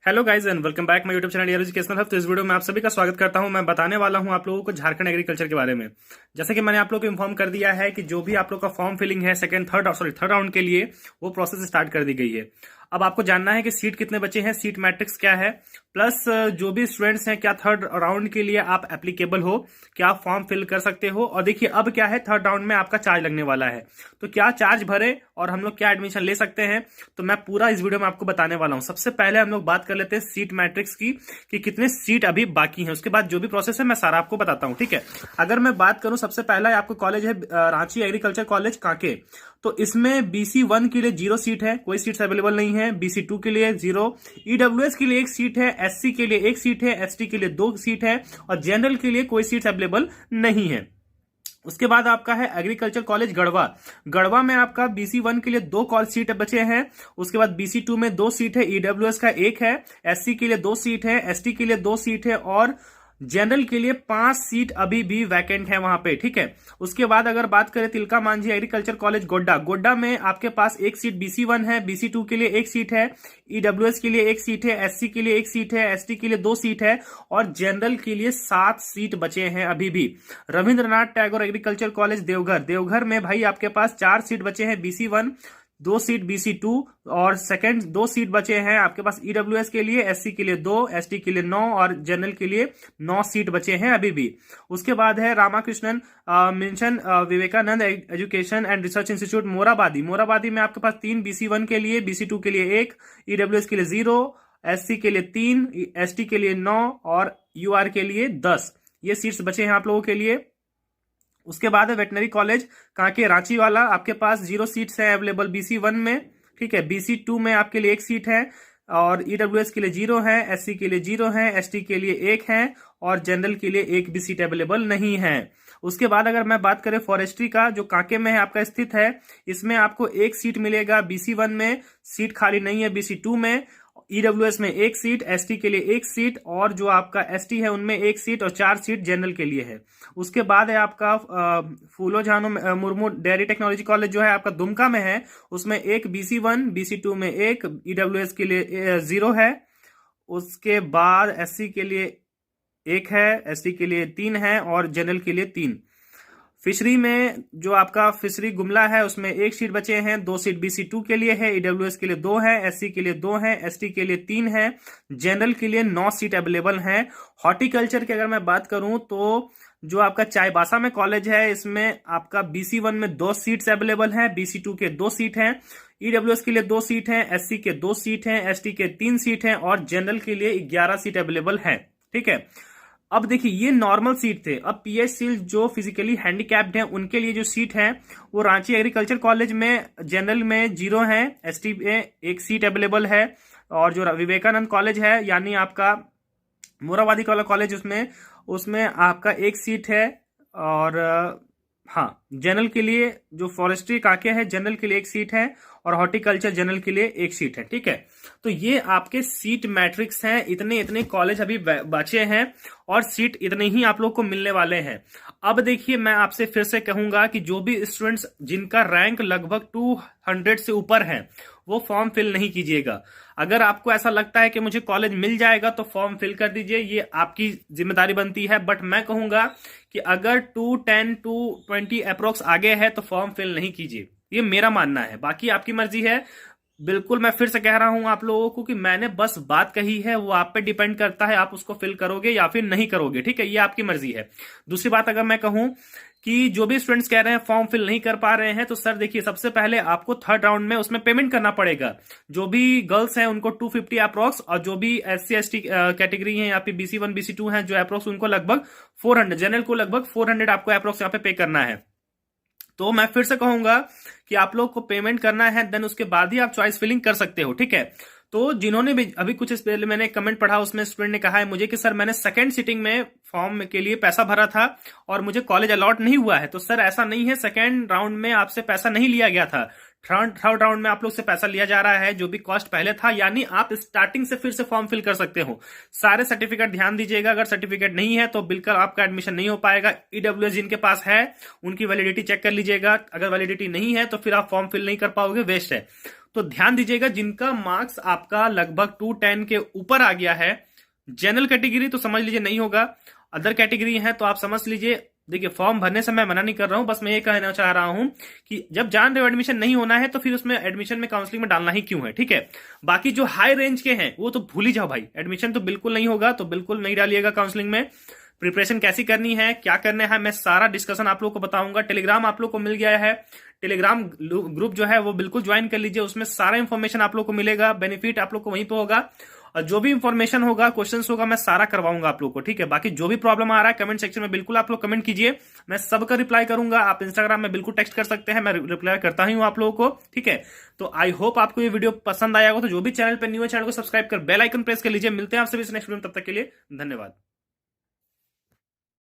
Hello guys and welcome back my YouTube channel educational hub. तो इस video में आप सभी का स्वागत करता हूं। मैं बताने वाला हूं आप लोगों को झारखंड एग्रीकल्चर के बारे में। जैसे कि मैंने आप लोगों को इन्फॉर्म कर दिया है कि जो भी आप लोग का फॉर्म फिलिंग है थर्ड राउंड के लिए वो प्रोसेस स्टार्ट कर दी गई है। अब आपको जानना है कि सीट कितने बचे हैं, सीट मैट्रिक्स क्या है, प्लस जो भी स्टूडेंट्स हैं क्या थर्ड राउंड के लिए आप एप्लीकेबल हो, क्या आप फॉर्म फिल कर सकते हो। और देखिए अब क्या है, थर्ड राउंड में आपका चार्ज लगने वाला है, तो क्या चार्ज भरे और हम लोग क्या एडमिशन ले सकते हैं, तो मैं पूरा इस वीडियो में आपको बताने वाला हूं। सबसे पहले हम लोग बात कर लेते हैं सीट मैट्रिक्स की कि कितने सीट अभी बाकी हैं। उसके बाद जो भी प्रोसेस है मैं सारा आपको बताता हूं, ठीक है। अगर मैं बात करूं, सबसे पहला आपको कॉलेज है रांची एग्रीकल्चर कॉलेज कांके। तो इसमें BC1 के लिए 0 सीट है, कोई सीट्स अवेलेबल नहीं है। BC2 के लिए 0, EWS के लिए 1 सीट है, SC के लिए 1 सीट है, ST के लिए 2 सीट है और जनरल के लिए कोई सीट्स अवेलेबल नहीं है। उसके बाद आपका है एग्रीकल्चर कॉलेज गढ़वा। गढ़वा में आपका BC1 के लिए 2 कॉल सीट बचे हैं। उसके बाद BC2 में 2 सीट है, EWS का 1 है, SC के लिए 2 सीट है, ST के लिए 2 सीट है और जनरल के लिए 5 सीट अभी भी वैकेंट है वहां पे, ठीक है। उसके बाद अगर बात करें तिलका मांझी एग्रीकल्चर कॉलेज गोड्डा, गोड्डा में आपके पास 1 सीट BC1 है, BC2 के लिए 1 सीट है, EWS के लिए 1 सीट है, SC के लिए 1 सीट है, ST के लिए 2 सीट है और जनरल के लिए 7 सीट बचे हैं अभी भी। रविंद्रनाथ टैगोर एग्रीकल्चर कॉलेज देवघर, देवघर में भाई आपके पास 4 सीट बचे हैं BC1, 2 सीट BC2 और सेकंड 2 सीट बचे हैं आपके पास EWS के लिए, SC के लिए 2, ST के लिए 9 और जनरल के लिए 9 सीट बचे हैं अभी भी। उसके बाद है Ramakrishnan mission Vivekananda education and research institute Morabadi. Morabadi में आपके पास 3 BC1 के लिए, BC2 के लिए 1, EWS के लिए 0, SC के लिए 3, ST के लिए 9 और UR के लिए 10। ये सीट्स बचे हैं आप लोगों के लिए। उसके बाद है वेटनरी कॉलेज कांके रांची वाला, आपके पास 0 सीट्स है अवेलेबल BC1 में, ठीक है। BC2 में आपके लिए 1 सीट है और EWS के लिए 0 है, SC के लिए 0 है, ST के लिए 1 है और जनरल के लिए 1 भी सीट अवेलेबल नहीं है। उसके बाद अगर मैं बात करें फॉरेस्ट्री का, जो कांके में है आपका स्थित है, इसमें आपको 1 सीट मिलेगा BC1 में, सीट खाली नहीं है BC2 में, EWS में 1 सीट, ST के लिए 1 सीट और जो आपका ST है उनमें 1 सीट और 4 सीट जनरल के लिए है। उसके बाद है आपका फूलो झानो मुर्मू डेयरी टेक्नोलॉजी कॉलेज जो है आपका दुमका में है, उसमें 1 BC1, BC2 में 1, EWS के लिए 0 है। उसके बाद SC के लिए 1 है, ST के लिए 3 है और जनरल के लिए 3। फिशरी में जो आपका फिशरी गुमला है उसमें 1 सीट बचे हैं, 2 सीट BC2 के लिए है, EWS के लिए 2 है, SC के लिए 2 है, ST के लिए 3 है, जनरल के लिए 9 सीट अवेलेबल हैं। हॉर्टिकल्चर की अगर मैं बात करूं तो जो आपका चाईबासा में कॉलेज है, इसमें आपका BC1 में 2 सीट्स अवेलेबल हैं, BC2 के 2 सीट हैं, EWS के लिए 2 सीट हैं, SC के 2 सीट हैं, ST के 3 सीट हैं और जनरल के लिए 11 सीट अवेलेबल हैं, ठीक है। अब देखिए ये नॉर्मल सीट थे। अब PH जो फिजिकली हैंडीकैप्ड हैं उनके लिए जो सीट है वो रांची एग्रीकल्चर कॉलेज में जनरल में 0 है, ST में 1 सीट अवेलेबल है और जो विवेकानंद कॉलेज है यानी आपका मोराबादी वाला कॉलेज उसमें आपका 1 सीट है और हाँ जनरल के लिए जो फॉरेस्ट्री कांके है जनरल के लिए 1 सीट है और हॉर्टिकल्चर जनरल के लिए 1 सीट है, ठीक है। तो ये आपके सीट मैट्रिक्स हैं, इतने कॉलेज अभी बचे हैं और सीट इतने ही आप लोग को मिलने वाले हैं। अब देखिए मैं आपसे फिर से कहूंगा कि जो भी स्टूडेंट्स जिनका रैंक लगभग 200 से ऊपर है वो फॉर्म फिल नहीं कीजिएगा। अगर आपको ऐसा लगता है कि मुझे कॉलेज मिल जाएगा तो फॉर्म फिल कर दीजिए, ये आपकी जिम्मेदारी बनती है। बट मैं कहूंगा कि अगर 210 220 अप्रोक्स आगे है तो फॉर्म फिल नहीं कीजिए, ये मेरा मानना है। बाकी आपकी मर्जी है। बिल्कुल मैं फिर से कह रहा हूं आप लोगों को कि मैंने बस बात कही है, वो आप पे डिपेंड करता है आप उसको फिल करोगे या फिर नहीं करोगे, ठीक है। ये आपकी मर्जी है। दूसरी बात अगर मैं कहूं कि जो भी स्टूडेंट्स कह रहे हैं फॉर्म फिल नहीं कर पा रहे हैं, तो सर देखिए सबसे पहले आपको थर्ड राउंड में उसमें पेमेंट करना पड़ेगा। जो भी गर्ल्स हैं उनको 250 अप्रोक्स और जो भी SC ST कैटेगरी है यहाँ पे BC1 BC2 है जो अप्रोक्स उनको लगभग 400, जनरल को लगभग 400 आपको अप्रोक्स यहाँ पे करना है। तो मैं फिर से कहूंगा कि आप लोग को पेमेंट करना है, देन उसके बाद ही आप चॉइस फिलिंग कर सकते हो, ठीक है। तो जिन्होंने भी अभी कुछ इस पहले मैंने कमेंट पढ़ा उसमें स्टूडेंट ने कहा है मुझे कि सर मैंने सेकंड सिटिंग में फॉर्म के लिए पैसा भरा था और मुझे कॉलेज अलॉट नहीं हुआ है। तो सर ऐसा नहीं है, सेकंड राउंड में आपसे पैसा नहीं लिया गया था, थर्ड राउंड में आप लोग से पैसा लिया जा रहा है, जो भी कॉस्ट पहले था, यानी आप स्टार्टिंग से फिर से फॉर्म फिल कर सकते हो। सारे सर्टिफिकेट ध्यान दीजिएगा, अगर सर्टिफिकेट नहीं है तो बिल्कुल आपका एडमिशन नहीं हो पाएगा। ईडब्ल्यूएस जिनके पास है उनकी वैलिडिटी चेक कर लीजिएगा, अगर वैलिडिटी नहीं है तो फिर आप फॉर्म फिल नहीं कर पाओगे, वेस्ट है। तो ध्यान दीजिएगा, जिनका मार्क्स आपका लगभग 210 के ऊपर आ गया है, जनरल कैटेगरी तो समझ लीजिए नहीं होगा, अदर कैटेगरी है तो आप समझ लीजिए। देखिए, फॉर्म भरने से मैं मना नहीं कर रहा हूं, बस मैं ये कहना चाह रहा हूं कि जब जान रहे हो एडमिशन नहीं होना है तो फिर उसमें एडमिशन में काउंसलिंग में डालना ही क्यों है, ठीक है। बाकी जो हाई रेंज के हैं वो तो भूल ही जाओ भाई, एडमिशन तो बिल्कुल नहीं होगा, तो बिल्कुल नहीं डालिएगा काउंसलिंग में। प्रिपरेशन कैसी करनी है, क्या करना है, मैं सारा डिस्कशन आप लोग को बताऊंगा। टेलीग्राम आप लोग को मिल गया है, टेलीग्राम ग्रुप जो है वो बिल्कुल ज्वाइन कर लीजिए, उसमें सारा इंफॉर्मेशन आप लोग को मिलेगा, बेनिफिट आप लोग को वहीं पे होगा, और जो भी इंफॉर्मेशन होगा, क्वेश्चंस होगा, मैं सारा करवाऊंगा आप लोग को, ठीक है। बाकी जो भी प्रॉब्लम आ रहा है कमेंट सेक्शन में बिल्कुल आप लोग कमेंट कीजिए, मैं सबका रिप्लाई करूंगा। आप इंस्टाग्राम में बिल्कुल टेक्स्ट कर सकते हैं, मैं रिप्लाई करता ही हूं आप लोगों को, ठीक है। तो आई होप आपको ये वीडियो पसंद आया होगा। तो जो भी चैनल पर न्यू है, चैनल को सब्सक्राइब कर बेल आइकन प्रेस कर लीजिए। मिलते हैं आपसे नेक्स्ट वीडियो में, तब तक के लिए धन्यवाद।